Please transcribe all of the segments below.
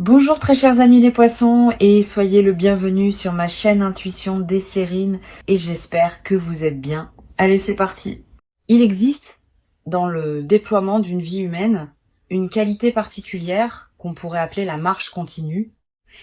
Bonjour très chers amis les poissons et soyez le bienvenu sur ma chaîne Intuition Desserine et j'espère que vous êtes bien. Allez, c'est parti. Il existe dans le déploiement d'une vie humaine une qualité particulière qu'on pourrait appeler la marche continue.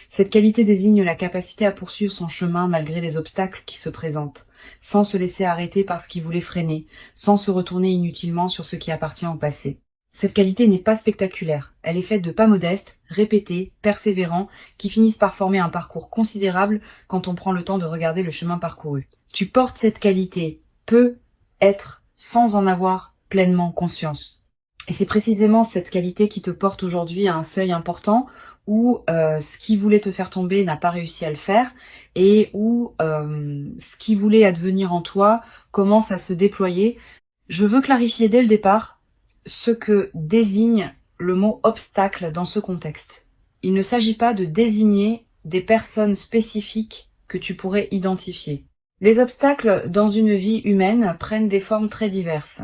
Cette qualité désigne la capacité à poursuivre son chemin malgré les obstacles qui se présentent, sans se laisser arrêter par ce qui voulait freiner, sans se retourner inutilement sur ce qui appartient au passé. Cette qualité n'est pas spectaculaire, elle est faite de pas modestes, répétés, persévérants, qui finissent par former un parcours considérable quand on prend le temps de regarder le chemin parcouru. Tu portes cette qualité, peut être, sans en avoir pleinement conscience. Et c'est précisément cette qualité qui te porte aujourd'hui à un seuil important où ce qui voulait te faire tomber n'a pas réussi à le faire et où ce qui voulait advenir en toi commence à se déployer. Je veux clarifier dès le départ ce que désigne le mot obstacle dans ce contexte. Il ne s'agit pas de désigner des personnes spécifiques que tu pourrais identifier. Les obstacles dans une vie humaine prennent des formes très diverses.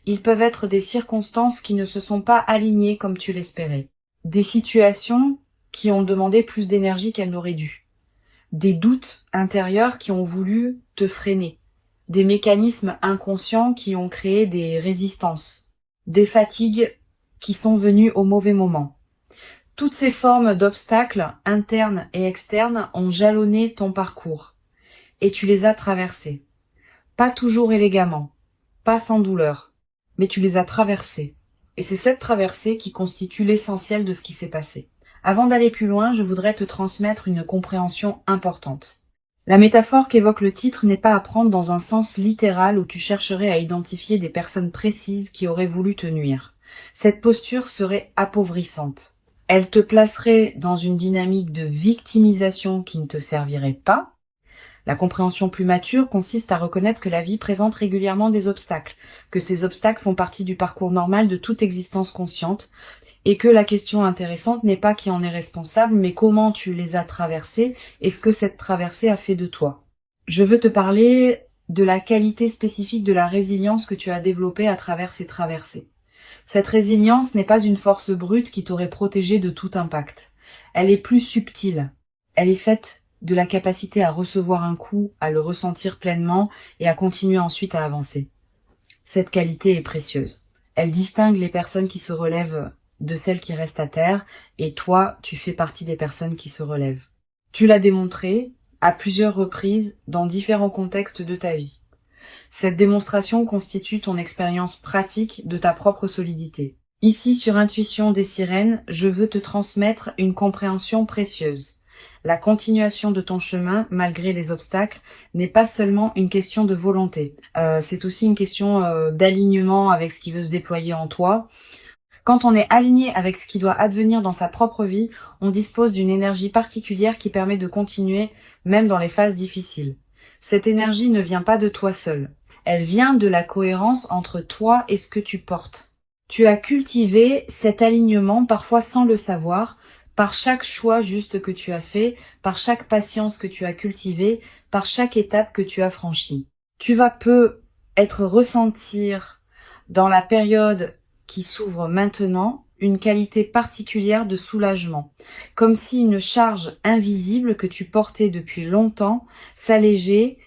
Ils peuvent être des circonstances qui ne se sont pas alignées comme tu l'espérais. Des situations qui ont demandé plus d'énergie qu'elles n'auraient dû. Des doutes intérieurs qui ont voulu te freiner. Des mécanismes inconscients qui ont créé des résistances. Des fatigues qui sont venues au mauvais moment. Toutes ces formes d'obstacles, internes et externes, ont jalonné ton parcours. Et tu les as traversés. Pas toujours élégamment, pas sans douleur, mais tu les as traversés. Et c'est cette traversée qui constitue l'essentiel de ce qui s'est passé. Avant d'aller plus loin, je voudrais te transmettre une compréhension importante. La métaphore qu'évoque le titre n'est pas à prendre dans un sens littéral où tu chercherais à identifier des personnes précises qui auraient voulu te nuire. Cette posture serait appauvrissante. Elle te placerait dans une dynamique de victimisation qui ne te servirait pas. La compréhension plus mature consiste à reconnaître que la vie présente régulièrement des obstacles, que ces obstacles font partie du parcours normal de toute existence consciente, et que la question intéressante n'est pas qui en est responsable, mais comment tu les as traversés et ce que cette traversée a fait de toi. Je veux te parler de la qualité spécifique de la résilience que tu as développée à travers ces traversées. Cette résilience n'est pas une force brute qui t'aurait protégé de tout impact. Elle est plus subtile. Elle est faite de la capacité à recevoir un coup, à le ressentir pleinement et à continuer ensuite à avancer. Cette qualité est précieuse. Elle distingue les personnes qui se relèvent de celles qui restent à terre, et toi, tu fais partie des personnes qui se relèvent. Tu l'as démontré à plusieurs reprises dans différents contextes de ta vie. Cette démonstration constitue ton expérience pratique de ta propre solidité. Ici, sur Intuition des Sirènes, je veux te transmettre une compréhension précieuse. La continuation de ton chemin, malgré les obstacles, n'est pas seulement une question de volonté. C'est aussi une question d'alignement avec ce qui veut se déployer en toi. Quand on est aligné avec ce qui doit advenir dans sa propre vie, on dispose d'une énergie particulière qui permet de continuer même dans les phases difficiles. Cette énergie ne vient pas de toi seul. Elle vient de la cohérence entre toi et ce que tu portes. Tu as cultivé cet alignement parfois sans le savoir, par chaque choix juste que tu as fait, par chaque patience que tu as cultivée, par chaque étape que tu as franchie. Tu vas peu être ressentir dans la période qui s'ouvre maintenant une qualité particulière de soulagement, comme si une charge invisible que tu portais depuis longtemps s'allégeait.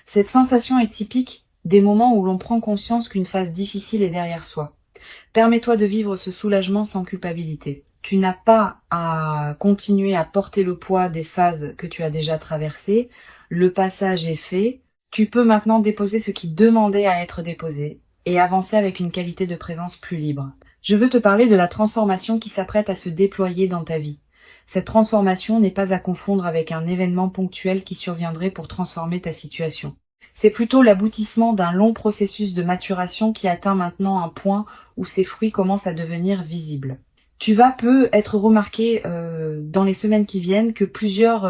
Cette sensation est typique des moments où l'on prend conscience qu'une phase difficile est derrière soi. Permets-toi de vivre ce soulagement sans culpabilité. Tu n'as pas à continuer à porter le poids des phases que tu as déjà traversées. Le passage est fait. Tu peux maintenant déposer ce qui demandait à être déposé et avancer avec une qualité de présence plus libre. Je veux te parler de la transformation qui s'apprête à se déployer dans ta vie. Cette transformation n'est pas à confondre avec un événement ponctuel qui surviendrait pour transformer ta situation. C'est plutôt l'aboutissement d'un long processus de maturation qui atteint maintenant un point où ses fruits commencent à devenir visibles. Tu vas peu être remarqué dans les semaines qui viennent que plusieurs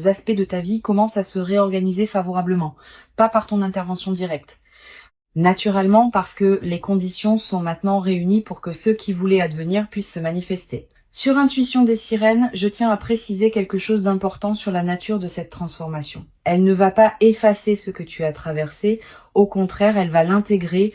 aspects de ta vie commencent à se réorganiser favorablement, pas par ton intervention directe. Naturellement parce que les conditions sont maintenant réunies pour que ceux qui voulaient advenir puissent se manifester. Sur Intuition des Sirènes, je tiens à préciser quelque chose d'important sur la nature de cette transformation. Elle ne va pas effacer ce que tu as traversé, au contraire, elle va l'intégrer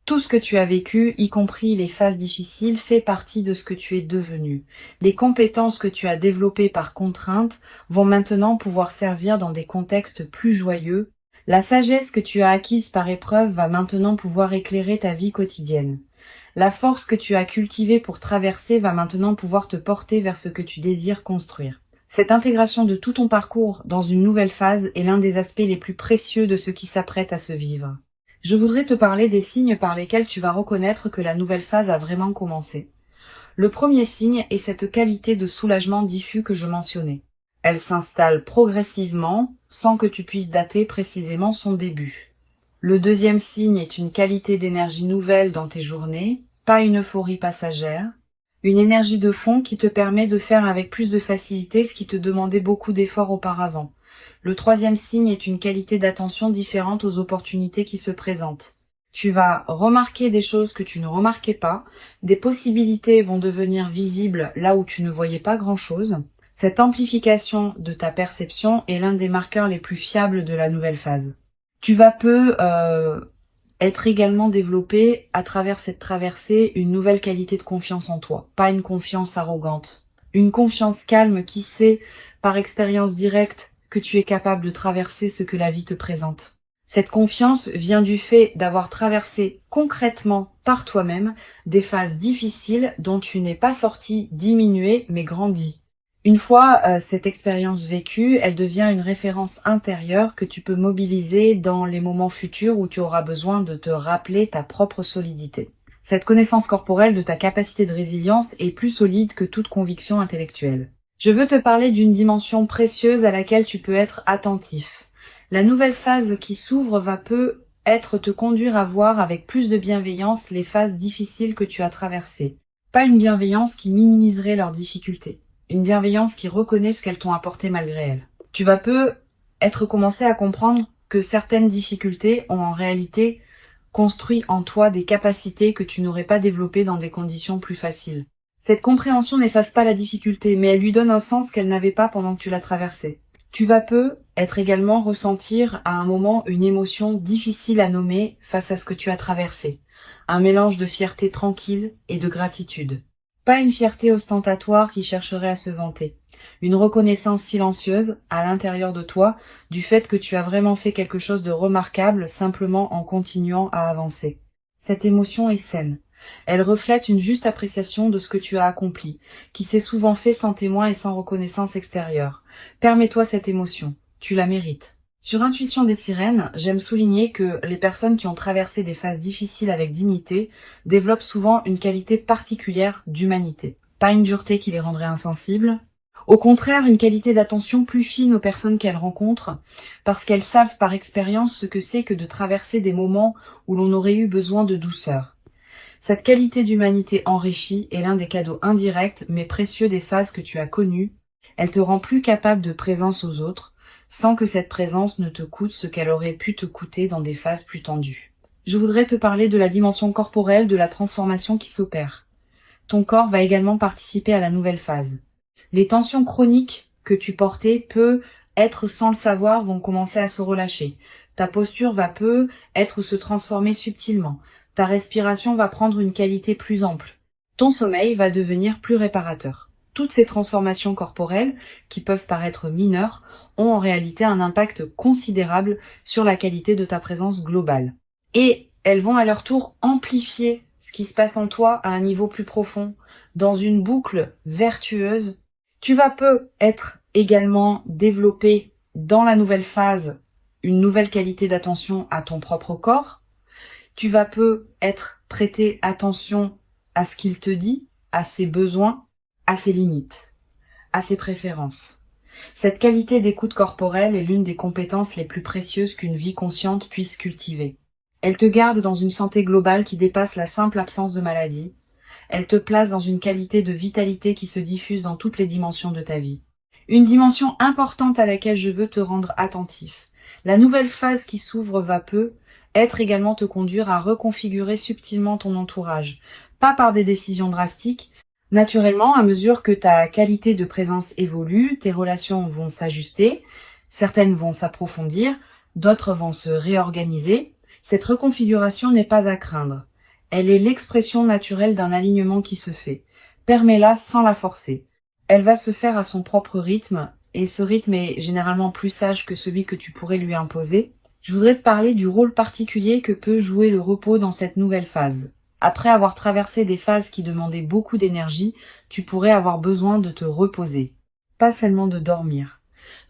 Tout ce que tu as vécu, y compris les phases difficiles, fait partie de ce que tu es devenu. Les compétences que tu as développées par contrainte vont maintenant pouvoir servir dans des contextes plus joyeux. La sagesse que tu as acquise par épreuve va maintenant pouvoir éclairer ta vie quotidienne. La force que tu as cultivée pour traverser va maintenant pouvoir te porter vers ce que tu désires construire. Cette intégration de tout ton parcours dans une nouvelle phase est l'un des aspects les plus précieux de ce qui s'apprête à se vivre. Je voudrais te parler des signes par lesquels tu vas reconnaître que la nouvelle phase a vraiment commencé. Le premier signe est cette qualité de soulagement diffus que je mentionnais. Elle s'installe progressivement, sans que tu puisses dater précisément son début. Le deuxième signe est une qualité d'énergie nouvelle dans tes journées, pas une euphorie passagère, une énergie de fond qui te permet de faire avec plus de facilité ce qui te demandait beaucoup d'efforts auparavant. Le troisième signe est une qualité d'attention différente aux opportunités qui se présentent. Tu vas remarquer des choses que tu ne remarquais pas, des possibilités vont devenir visibles là où tu ne voyais pas grand-chose. Cette amplification de ta perception est l'un des marqueurs les plus fiables de la nouvelle phase. Tu vas être également développé à travers cette traversée une nouvelle qualité de confiance en toi, pas une confiance arrogante, une confiance calme qui sait par expérience directe que tu es capable de traverser ce que la vie te présente. Cette confiance vient du fait d'avoir traversé concrètement par toi-même des phases difficiles dont tu n'es pas sorti diminué mais grandi. Une fois cette expérience vécue, elle devient une référence intérieure que tu peux mobiliser dans les moments futurs où tu auras besoin de te rappeler ta propre solidité. Cette connaissance corporelle de ta capacité de résilience est plus solide que toute conviction intellectuelle. Je veux te parler d'une dimension précieuse à laquelle tu peux être attentif. La nouvelle phase qui s'ouvre va peut-être te conduire à voir avec plus de bienveillance les phases difficiles que tu as traversées. Pas une bienveillance qui minimiserait leurs difficultés. Une bienveillance qui reconnaît ce qu'elles t'ont apporté malgré elles. Tu vas peut-être commencer à comprendre que certaines difficultés ont en réalité construit en toi des capacités que tu n'aurais pas développées dans des conditions plus faciles. Cette compréhension n'efface pas la difficulté, mais elle lui donne un sens qu'elle n'avait pas pendant que tu la traversais. Tu vas peut-être également ressentir à un moment une émotion difficile à nommer face à ce que tu as traversé. Un mélange de fierté tranquille et de gratitude. Pas une fierté ostentatoire qui chercherait à se vanter. Une reconnaissance silencieuse, à l'intérieur de toi, du fait que tu as vraiment fait quelque chose de remarquable simplement en continuant à avancer. Cette émotion est saine. Elle reflète une juste appréciation de ce que tu as accompli, qui s'est souvent fait sans témoin et sans reconnaissance extérieure. Permets-toi cette émotion. Tu la mérites. Sur Intuition des sirènes, j'aime souligner que les personnes qui ont traversé des phases difficiles avec dignité développent souvent une qualité particulière d'humanité. Pas une dureté qui les rendrait insensibles. Au contraire, une qualité d'attention plus fine aux personnes qu'elles rencontrent, parce qu'elles savent par expérience ce que c'est que de traverser des moments où l'on aurait eu besoin de douceur. Cette qualité d'humanité enrichie est l'un des cadeaux indirects mais précieux des phases que tu as connues. Elle te rend plus capable de présence aux autres, sans que cette présence ne te coûte ce qu'elle aurait pu te coûter dans des phases plus tendues. Je voudrais te parler de la dimension corporelle de la transformation qui s'opère. Ton corps va également participer à la nouvelle phase. Les tensions chroniques que tu portais peut-être sans le savoir vont commencer à se relâcher. Ta posture va peut-être se transformer subtilement. Ta respiration va prendre une qualité plus ample. Ton sommeil va devenir plus réparateur. Toutes ces transformations corporelles, qui peuvent paraître mineures, ont en réalité un impact considérable sur la qualité de ta présence globale. Et elles vont à leur tour amplifier ce qui se passe en toi à un niveau plus profond, dans une boucle vertueuse. Tu vas peut-être également développer dans la nouvelle phase une nouvelle qualité d'attention à ton propre corps. Tu vas peut-être prêter attention à ce qu'il te dit, à ses besoins, à ses limites, à ses préférences. Cette qualité d'écoute corporelle est l'une des compétences les plus précieuses qu'une vie consciente puisse cultiver. Elle te garde dans une santé globale qui dépasse la simple absence de maladie. Elle te place dans une qualité de vitalité qui se diffuse dans toutes les dimensions de ta vie. Une dimension importante à laquelle je veux te rendre attentif. La nouvelle phase qui s'ouvre va peut-être également te conduire à reconfigurer subtilement ton entourage. Pas par des décisions drastiques. Naturellement, à mesure que ta qualité de présence évolue, tes relations vont s'ajuster, certaines vont s'approfondir, d'autres vont se réorganiser. Cette reconfiguration n'est pas à craindre. Elle est l'expression naturelle d'un alignement qui se fait. Permets-la sans la forcer. Elle va se faire à son propre rythme, et ce rythme est généralement plus sage que celui que tu pourrais lui imposer. Je voudrais te parler du rôle particulier que peut jouer le repos dans cette nouvelle phase. Après avoir traversé des phases qui demandaient beaucoup d'énergie, tu pourrais avoir besoin de te reposer. Pas seulement de dormir.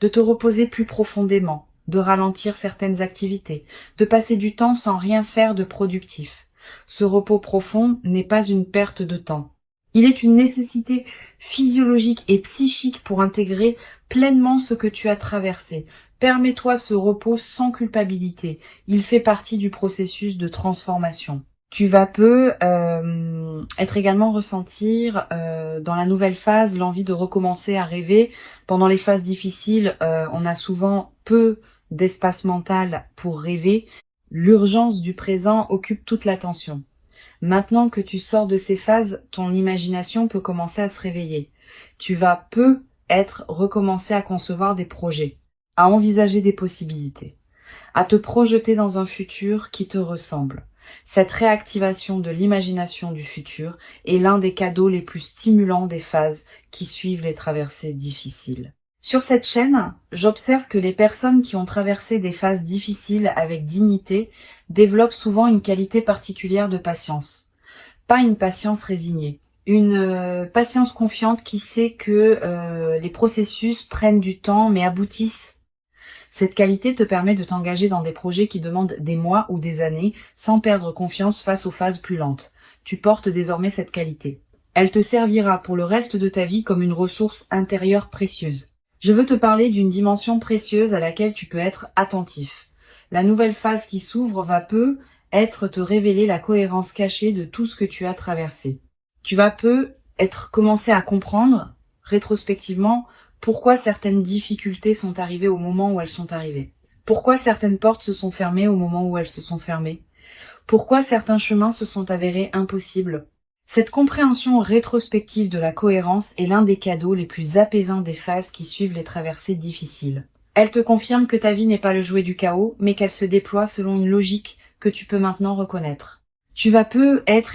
De te reposer plus profondément, de ralentir certaines activités, de passer du temps sans rien faire de productif. Ce repos profond n'est pas une perte de temps. Il est une nécessité physiologique et psychique pour intégrer pleinement ce que tu as traversé. Permets-toi ce repos sans culpabilité. Il fait partie du processus de transformation. Tu vas être également ressentir dans la nouvelle phase l'envie de recommencer à rêver. Pendant les phases difficiles, on a souvent peu d'espace mental pour rêver. L'urgence du présent occupe toute l'attention. Maintenant que tu sors de ces phases, ton imagination peut commencer à se réveiller. Tu vas recommencer à concevoir des projets, à envisager des possibilités, à te projeter dans un futur qui te ressemble. Cette réactivation de l'imagination du futur est l'un des cadeaux les plus stimulants des phases qui suivent les traversées difficiles. Sur cette chaîne, j'observe que les personnes qui ont traversé des phases difficiles avec dignité développent souvent une qualité particulière de patience. Pas une patience résignée, une patience confiante qui sait que les processus prennent du temps mais aboutissent. Cette qualité te permet de t'engager dans des projets qui demandent des mois ou des années sans perdre confiance face aux phases plus lentes. Tu portes désormais cette qualité. Elle te servira pour le reste de ta vie comme une ressource intérieure précieuse. Je veux te parler d'une dimension précieuse à laquelle tu peux être attentif. La nouvelle phase qui s'ouvre va te révéler la cohérence cachée de tout ce que tu as traversé. Tu vas commencer à comprendre, rétrospectivement, pourquoi certaines difficultés sont arrivées au moment où elles sont arrivées. Pourquoi certaines portes se sont fermées au moment où elles se sont fermées. Pourquoi certains chemins se sont avérés impossibles. Cette compréhension rétrospective de la cohérence est l'un des cadeaux les plus apaisants des phases qui suivent les traversées difficiles. Elle te confirme que ta vie n'est pas le jouet du chaos, mais qu'elle se déploie selon une logique que tu peux maintenant reconnaître. Tu vas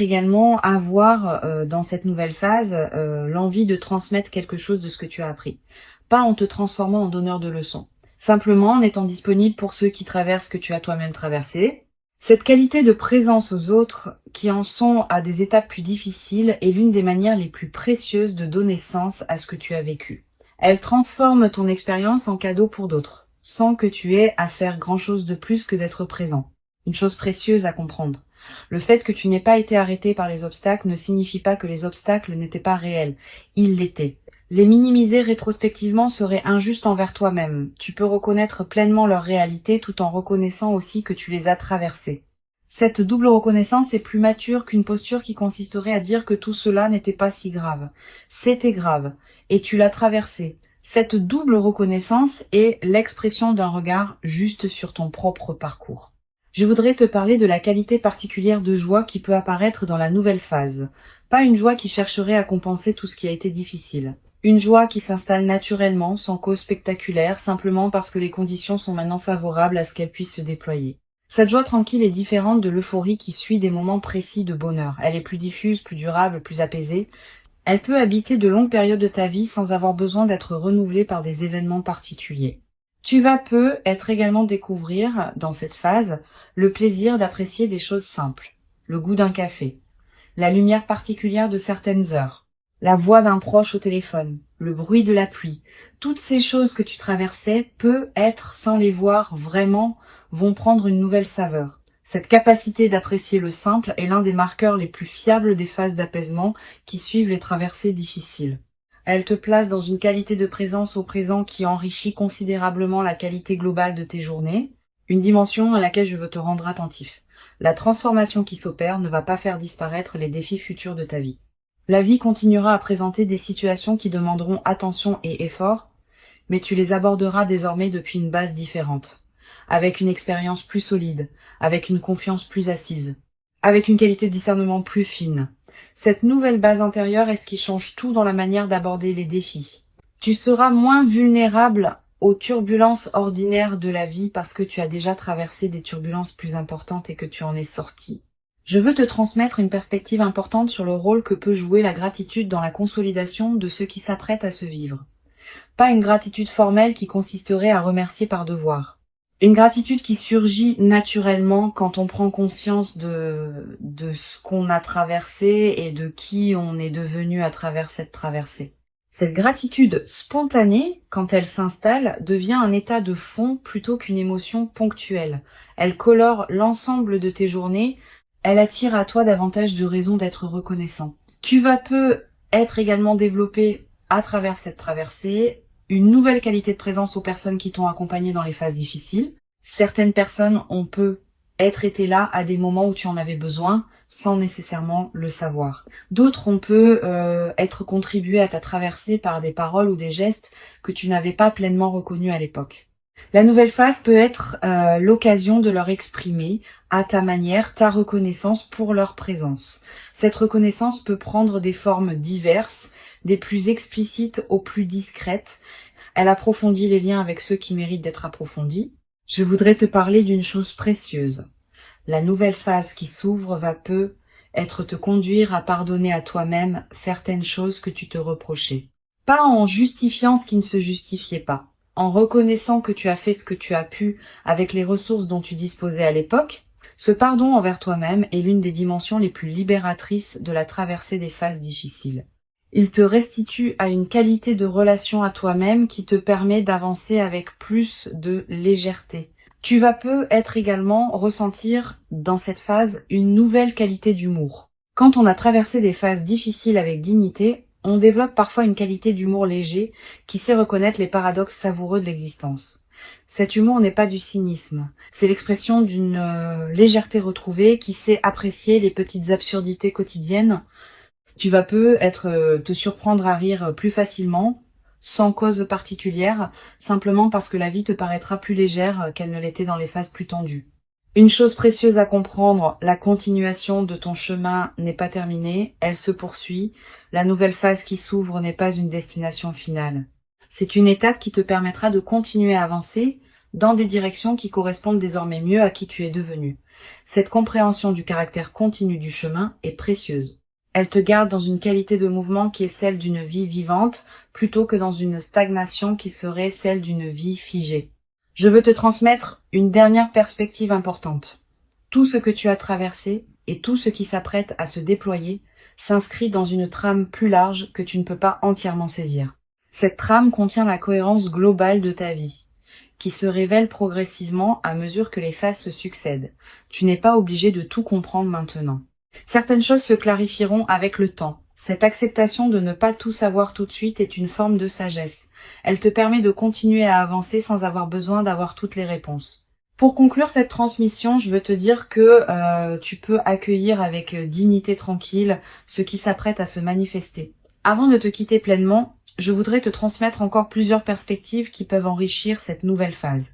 également avoir dans cette nouvelle phase l'envie de transmettre quelque chose de ce que tu as appris. Pas en te transformant en donneur de leçons. Simplement en étant disponible pour ceux qui traversent ce que tu as toi-même traversé. Cette qualité de présence aux autres qui en sont à des étapes plus difficiles est l'une des manières les plus précieuses de donner sens à ce que tu as vécu. Elle transforme ton expérience en cadeau pour d'autres, sans que tu aies à faire grand-chose de plus que d'être présent. Une chose précieuse à comprendre. Le fait que tu n'aies pas été arrêté par les obstacles ne signifie pas que les obstacles n'étaient pas réels. Ils l'étaient. Les minimiser rétrospectivement serait injuste envers toi-même. Tu peux reconnaître pleinement leur réalité tout en reconnaissant aussi que tu les as traversés. Cette double reconnaissance est plus mature qu'une posture qui consisterait à dire que tout cela n'était pas si grave. C'était grave, et tu l'as traversé. Cette double reconnaissance est l'expression d'un regard juste sur ton propre parcours. Je voudrais te parler de la qualité particulière de joie qui peut apparaître dans la nouvelle phase. Pas une joie qui chercherait à compenser tout ce qui a été difficile. Une joie qui s'installe naturellement, sans cause spectaculaire, simplement parce que les conditions sont maintenant favorables à ce qu'elle puisse se déployer. Cette joie tranquille est différente de l'euphorie qui suit des moments précis de bonheur. Elle est plus diffuse, plus durable, plus apaisée. Elle peut habiter de longues périodes de ta vie sans avoir besoin d'être renouvelée par des événements particuliers. Tu vas être également découvrir, dans cette phase, le plaisir d'apprécier des choses simples. Le goût d'un café, la lumière particulière de certaines heures, la voix d'un proche au téléphone, le bruit de la pluie. Toutes ces choses que tu traversais, sans les voir vraiment, vont prendre une nouvelle saveur. Cette capacité d'apprécier le simple est l'un des marqueurs les plus fiables des phases d'apaisement qui suivent les traversées difficiles. Elle te place dans une qualité de présence au présent qui enrichit considérablement la qualité globale de tes journées, une dimension à laquelle je veux te rendre attentif. La transformation qui s'opère ne va pas faire disparaître les défis futurs de ta vie. La vie continuera à présenter des situations qui demanderont attention et effort, mais tu les aborderas désormais depuis une base différente, avec une expérience plus solide, avec une confiance plus assise, avec une qualité de discernement plus fine. Cette nouvelle base intérieure est ce qui change tout dans la manière d'aborder les défis. Tu seras moins vulnérable aux turbulences ordinaires de la vie parce que tu as déjà traversé des turbulences plus importantes et que tu en es sorti. Je veux te transmettre une perspective importante sur le rôle que peut jouer la gratitude dans la consolidation de ce qui s'apprête à se vivre. Pas une gratitude formelle qui consisterait à remercier par devoir. Une gratitude qui surgit naturellement quand on prend conscience de ce qu'on a traversé et de qui on est devenu à travers cette traversée. Cette gratitude spontanée, quand elle s'installe, devient un état de fond plutôt qu'une émotion ponctuelle. Elle colore l'ensemble de tes journées, elle attire à toi davantage de raisons d'être reconnaissant. Tu vas peu être également développé à travers cette traversée, une nouvelle qualité de présence aux personnes qui t'ont accompagné dans les phases difficiles. Certaines personnes ont peu être été là à des moments où tu en avais besoin, sans nécessairement le savoir. D'autres ont peu être contribué à ta traversée par des paroles ou des gestes que tu n'avais pas pleinement reconnus à l'époque. La nouvelle phase peut être l'occasion de leur exprimer à ta manière ta reconnaissance pour leur présence. Cette reconnaissance peut prendre des formes diverses, des plus explicites aux plus discrètes. Elle approfondit les liens avec ceux qui méritent d'être approfondis. Je voudrais te parler d'une chose précieuse. La nouvelle phase qui s'ouvre va peu être te conduire à pardonner à toi-même certaines choses que tu te reprochais. Pas en justifiant ce qui ne se justifiait pas, en reconnaissant que tu as fait ce que tu as pu avec les ressources dont tu disposais à l'époque. Ce pardon envers toi-même est l'une des dimensions les plus libératrices de la traversée des phases difficiles. Il te restitue à une qualité de relation à toi-même qui te permet d'avancer avec plus de légèreté. Tu vas peu être également ressentir dans cette phase une nouvelle qualité d'humour. Quand on a traversé des phases difficiles avec dignité, on développe parfois une qualité d'humour léger qui sait reconnaître les paradoxes savoureux de l'existence. Cet humour n'est pas du cynisme, c'est l'expression d'une légèreté retrouvée qui sait apprécier les petites absurdités quotidiennes. Tu vas peu te surprendre à rire plus facilement, sans cause particulière, simplement parce que la vie te paraîtra plus légère qu'elle ne l'était dans les phases plus tendues. Une chose précieuse à comprendre, la continuation de ton chemin n'est pas terminée, elle se poursuit. La nouvelle phase qui s'ouvre n'est pas une destination finale. C'est une étape qui te permettra de continuer à avancer dans des directions qui correspondent désormais mieux à qui tu es devenu. Cette compréhension du caractère continu du chemin est précieuse. Elle te garde dans une qualité de mouvement qui est celle d'une vie vivante, plutôt que dans une stagnation qui serait celle d'une vie figée. Je veux te transmettre une dernière perspective importante. Tout ce que tu as traversé et tout ce qui s'apprête à se déployer s'inscrit dans une trame plus large que tu ne peux pas entièrement saisir. Cette trame contient la cohérence globale de ta vie, qui se révèle progressivement à mesure que les phases se succèdent. Tu n'es pas obligé de tout comprendre maintenant. Certaines choses se clarifieront avec le temps. Cette acceptation de ne pas tout savoir tout de suite est une forme de sagesse. Elle te permet de continuer à avancer sans avoir besoin d'avoir toutes les réponses. Pour conclure cette transmission, je veux te dire que tu peux accueillir avec dignité tranquille ce qui s'apprête à se manifester. Avant de te quitter pleinement, je voudrais te transmettre encore plusieurs perspectives qui peuvent enrichir cette nouvelle phase.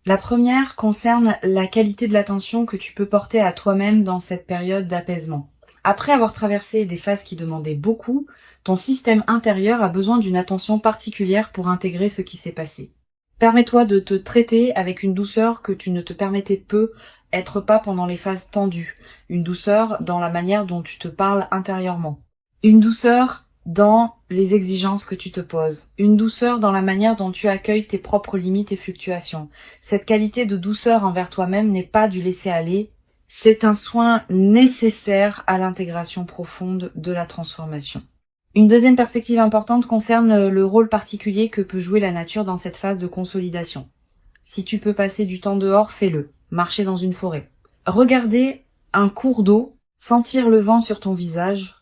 La première concerne la qualité de l'attention que tu peux porter à toi-même dans cette période d'apaisement. Après avoir traversé des phases qui demandaient beaucoup, ton système intérieur a besoin d'une attention particulière pour intégrer ce qui s'est passé. Permets-toi de te traiter avec une douceur que tu ne te permettais peu être pas pendant les phases tendues, une douceur dans la manière dont tu te parles intérieurement, une douceur dans les exigences que tu te poses, une douceur dans la manière dont tu accueilles tes propres limites et fluctuations. Cette qualité de douceur envers toi-même n'est pas du laisser-aller, c'est un soin nécessaire à l'intégration profonde de la transformation. Une deuxième perspective importante concerne le rôle particulier que peut jouer la nature dans cette phase de consolidation. Si tu peux passer du temps dehors, fais-le. Marcher dans une forêt. Regarder un cours d'eau, sentir le vent sur ton visage,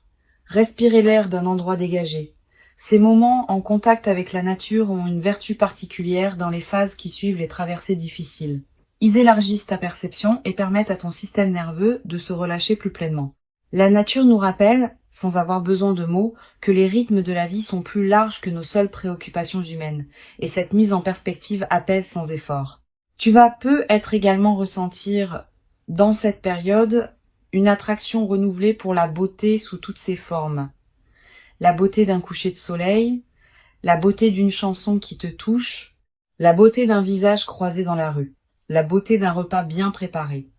respirer l'air d'un endroit dégagé. Ces moments en contact avec la nature ont une vertu particulière dans les phases qui suivent les traversées difficiles. Ils élargissent ta perception et permettent à ton système nerveux de se relâcher plus pleinement. La nature nous rappelle, sans avoir besoin de mots, que les rythmes de la vie sont plus larges que nos seules préoccupations humaines, et cette mise en perspective apaise sans effort. Tu vas peu être également ressentir, dans cette période, une attraction renouvelée pour la beauté sous toutes ses formes. La beauté d'un coucher de soleil, la beauté d'une chanson qui te touche, la beauté d'un visage croisé dans la rue, la beauté d'un repas bien préparé.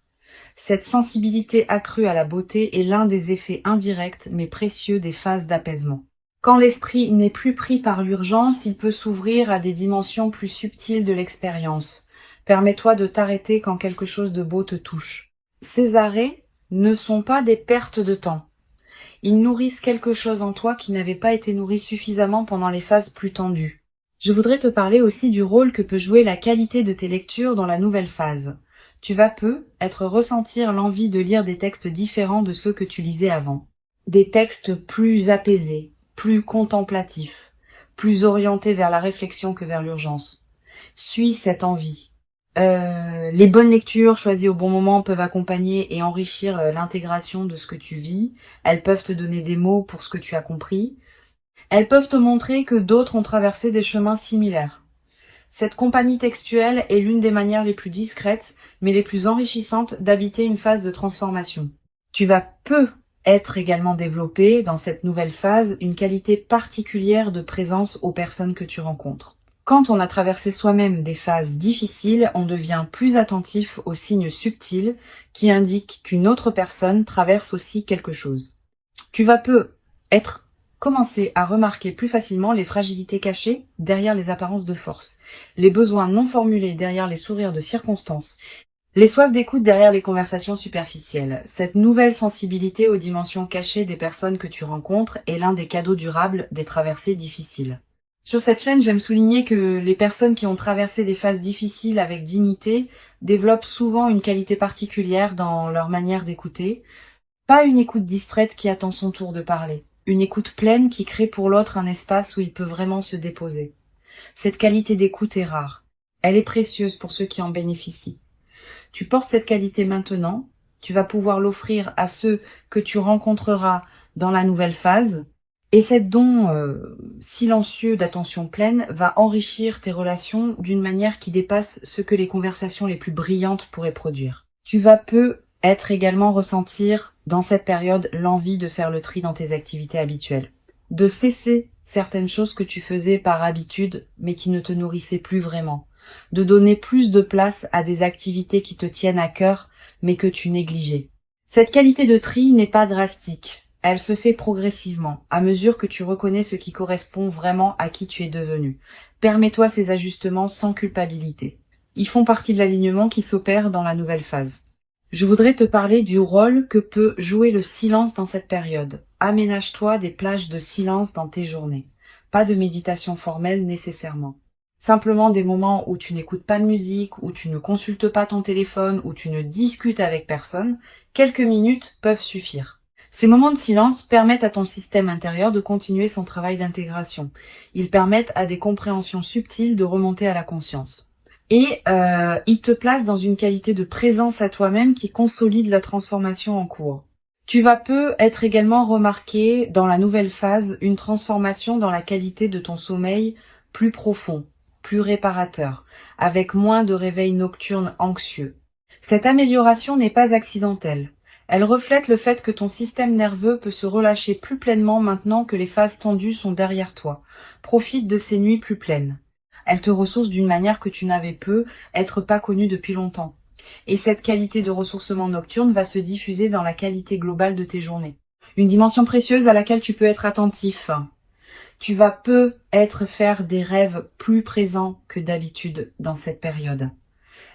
Cette sensibilité accrue à la beauté est l'un des effets indirects mais précieux des phases d'apaisement. Quand l'esprit n'est plus pris par l'urgence, il peut s'ouvrir à des dimensions plus subtiles de l'expérience. Permets-toi de t'arrêter quand quelque chose de beau te touche. Ces arrêts ne sont pas des pertes de temps. Ils nourrissent quelque chose en toi qui n'avait pas été nourri suffisamment pendant les phases plus tendues. Je voudrais te parler aussi du rôle que peut jouer la qualité de tes lectures dans la nouvelle phase. Tu vas ressentir l'envie de lire des textes différents de ceux que tu lisais avant. Des textes plus apaisés, plus contemplatifs, plus orientés vers la réflexion que vers l'urgence. Suis cette envie. Les bonnes lectures choisies au bon moment peuvent accompagner et enrichir l'intégration de ce que tu vis. Elles peuvent te donner des mots pour ce que tu as compris. Elles peuvent te montrer que d'autres ont traversé des chemins similaires. Cette compagnie textuelle est l'une des manières les plus discrètes, mais les plus enrichissantes d'habiter une phase de transformation. Tu vas être également développé dans cette nouvelle phase une qualité particulière de présence aux personnes que tu rencontres. Quand on a traversé soi-même des phases difficiles, on devient plus attentif aux signes subtils qui indiquent qu'une autre personne traverse aussi quelque chose. Tu vas commencer à remarquer plus facilement les fragilités cachées derrière les apparences de force, les besoins non formulés derrière les sourires de circonstance, les soifs d'écoute derrière les conversations superficielles. Cette nouvelle sensibilité aux dimensions cachées des personnes que tu rencontres est l'un des cadeaux durables des traversées difficiles. Sur cette chaîne, j'aime souligner que les personnes qui ont traversé des phases difficiles avec dignité développent souvent une qualité particulière dans leur manière d'écouter. Pas une écoute distraite qui attend son tour de parler. Une écoute pleine qui crée pour l'autre un espace où il peut vraiment se déposer. Cette qualité d'écoute est rare. Elle est précieuse pour ceux qui en bénéficient. Tu portes cette qualité maintenant, tu vas pouvoir l'offrir à ceux que tu rencontreras dans la nouvelle phase, et cet don silencieux d'attention pleine va enrichir tes relations d'une manière qui dépasse ce que les conversations les plus brillantes pourraient produire. Tu vas également ressentir dans cette période l'envie de faire le tri dans tes activités habituelles, de cesser certaines choses que tu faisais par habitude mais qui ne te nourrissaient plus vraiment, de donner plus de place à des activités qui te tiennent à cœur mais que tu négligeais. Cette qualité de tri n'est pas drastique, elle se fait progressivement, à mesure que tu reconnais ce qui correspond vraiment à qui tu es devenu. Permets-toi ces ajustements sans culpabilité. Ils font partie de l'alignement qui s'opère dans la nouvelle phase. Je voudrais te parler du rôle que peut jouer le silence dans cette période. Aménage-toi des plages de silence dans tes journées. Pas de méditation formelle nécessairement. Simplement des moments où tu n'écoutes pas de musique, où tu ne consultes pas ton téléphone, où tu ne discutes avec personne. Quelques minutes peuvent suffire. Ces moments de silence permettent à ton système intérieur de continuer son travail d'intégration. Ils permettent à des compréhensions subtiles de remonter à la conscience. Et ils te placent dans une qualité de présence à toi-même qui consolide la transformation en cours. Tu vas être également remarqué dans la nouvelle phase une transformation dans la qualité de ton sommeil plus profond, plus réparateur, avec moins de réveils nocturnes anxieux. Cette amélioration n'est pas accidentelle. Elle reflète le fait que ton système nerveux peut se relâcher plus pleinement maintenant que les phases tendues sont derrière toi. Profite de ces nuits plus pleines. Elles te ressourcent d'une manière que tu n'avais être pas connue depuis longtemps. Et cette qualité de ressourcement nocturne va se diffuser dans la qualité globale de tes journées. Une dimension précieuse à laquelle tu peux être attentif. Tu vas faire des rêves plus présents que d'habitude dans cette période.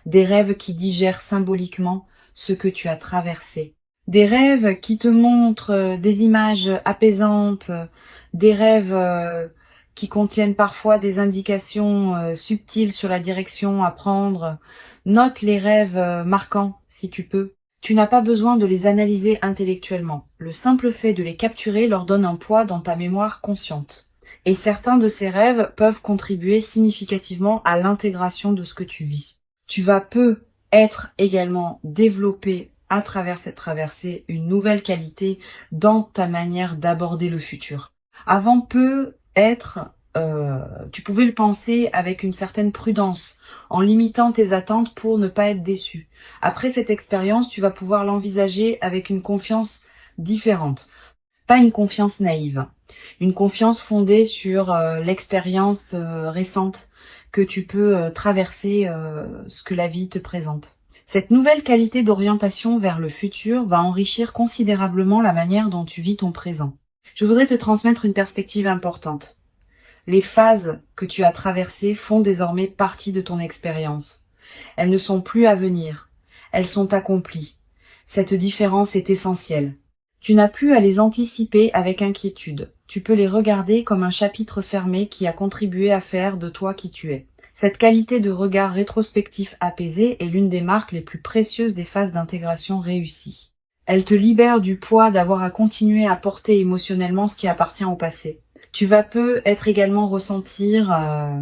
Des rêves qui digèrent symboliquement ce que tu as traversé. Des rêves qui te montrent des images apaisantes, des rêves qui contiennent parfois des indications subtiles sur la direction à prendre. Note les rêves marquants si tu peux. Tu n'as pas besoin de les analyser intellectuellement. Le simple fait de les capturer leur donne un poids dans ta mémoire consciente. Et certains de ces rêves peuvent contribuer significativement à l'intégration de ce que tu vis. Tu vas être également développé à travers cette traversée une nouvelle qualité dans ta manière d'aborder le futur. Avant tu pouvais le penser avec une certaine prudence, en limitant tes attentes pour ne pas être déçu. Après cette expérience, tu vas pouvoir l'envisager avec une confiance différente. Pas une confiance naïve, une confiance fondée sur l'expérience récente que tu peux traverser ce que la vie te présente. Cette nouvelle qualité d'orientation vers le futur va enrichir considérablement la manière dont tu vis ton présent. Je voudrais te transmettre une perspective importante. Les phases que tu as traversées font désormais partie de ton expérience. Elles ne sont plus à venir. Elles sont accomplies. Cette différence est essentielle. Tu n'as plus à les anticiper avec inquiétude. Tu peux les regarder comme un chapitre fermé qui a contribué à faire de toi qui tu es. Cette qualité de regard rétrospectif apaisé est l'une des marques les plus précieuses des phases d'intégration réussies. Elle te libère du poids d'avoir à continuer à porter émotionnellement ce qui appartient au passé. Tu vas peut-être également ressentir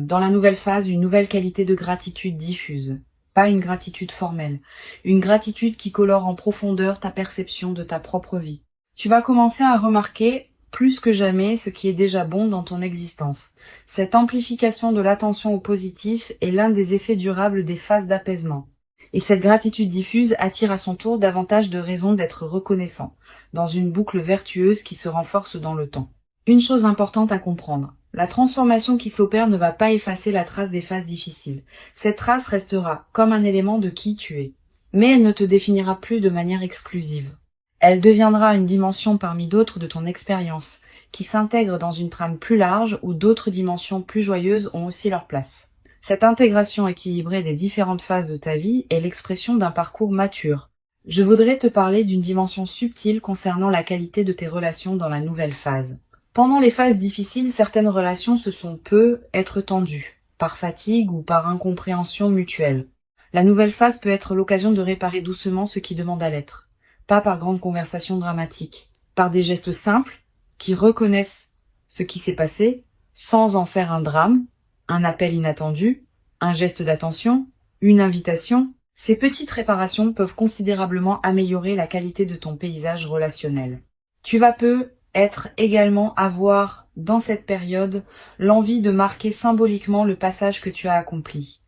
dans la nouvelle phase une nouvelle qualité de gratitude diffuse. Pas une gratitude formelle, une gratitude qui colore en profondeur ta perception de ta propre vie. Tu vas commencer à remarquer plus que jamais ce qui est déjà bon dans ton existence. Cette amplification de l'attention au positif est l'un des effets durables des phases d'apaisement. Et cette gratitude diffuse attire à son tour davantage de raisons d'être reconnaissant, dans une boucle vertueuse qui se renforce dans le temps. Une chose importante à comprendre, la transformation qui s'opère ne va pas effacer la trace des phases difficiles. Cette trace restera comme un élément de qui tu es, mais elle ne te définira plus de manière exclusive. Elle deviendra une dimension parmi d'autres de ton expérience, qui s'intègre dans une trame plus large où d'autres dimensions plus joyeuses ont aussi leur place. Cette intégration équilibrée des différentes phases de ta vie est l'expression d'un parcours mature. Je voudrais te parler d'une dimension subtile concernant la qualité de tes relations dans la nouvelle phase. Pendant les phases difficiles, certaines relations peut être tendues, par fatigue ou par incompréhension mutuelle. La nouvelle phase peut être l'occasion de réparer doucement ce qui demande à l'être. Pas par grandes conversations dramatiques, par des gestes simples qui reconnaissent ce qui s'est passé sans en faire un drame, un appel inattendu, un geste d'attention, une invitation. Ces petites réparations peuvent considérablement améliorer la qualité de ton paysage relationnel. Tu vas peut-être également avoir, dans cette période, l'envie de marquer symboliquement le passage que tu as accompli.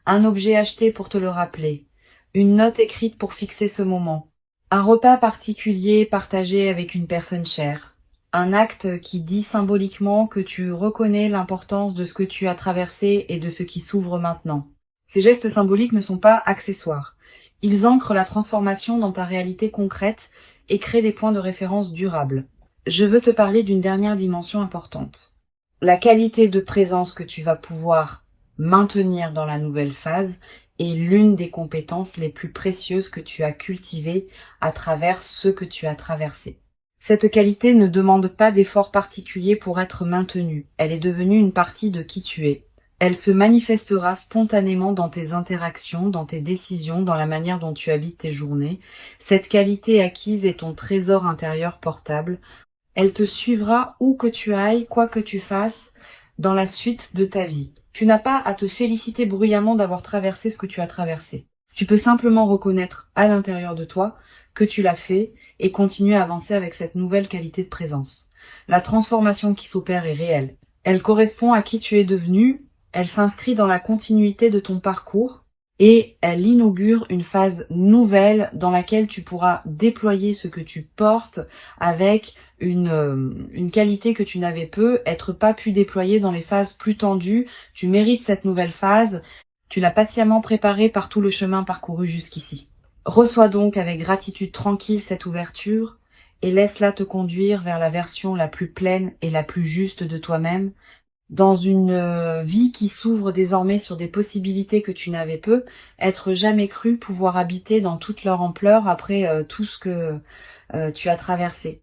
Un objet acheté pour te le rappeler, une note écrite pour fixer ce moment, un repas particulier partagé avec une personne chère, un acte qui dit symboliquement que tu reconnais l'importance de ce que tu as traversé et de ce qui s'ouvre maintenant. Ces gestes symboliques ne sont pas accessoires. Ils ancrent la transformation dans ta réalité concrète et créent des points de référence durables. Je veux te parler d'une dernière dimension importante. La qualité de présence que tu vas pouvoir maintenir dans la nouvelle phase est l'une des compétences les plus précieuses que tu as cultivées à travers ce que tu as traversé. Cette qualité ne demande pas d'effort particulier pour être maintenue. Elle est devenue une partie de qui tu es. Elle se manifestera spontanément dans tes interactions, dans tes décisions, dans la manière dont tu habites tes journées. Cette qualité acquise est ton trésor intérieur portable. Elle te suivra où que tu ailles, quoi que tu fasses, dans la suite de ta vie. Tu n'as pas à te féliciter bruyamment d'avoir traversé ce que tu as traversé. Tu peux simplement reconnaître à l'intérieur de toi que tu l'as fait et continuer à avancer avec cette nouvelle qualité de présence. La transformation qui s'opère est réelle. Elle correspond à qui tu es devenu, elle s'inscrit dans la continuité de ton parcours et elle inaugure une phase nouvelle dans laquelle tu pourras déployer ce que tu portes avec une qualité que tu n'avais pas pu déployer dans les phases plus tendues. Tu mérites cette nouvelle phase, tu l'as patiemment préparée par tout le chemin parcouru jusqu'ici. Reçois donc avec gratitude tranquille cette ouverture et laisse-la te conduire vers la version la plus pleine et la plus juste de toi-même, dans une vie qui s'ouvre désormais sur des possibilités que tu n'avais être jamais cru pouvoir habiter dans toute leur ampleur après tout ce que tu as traversé.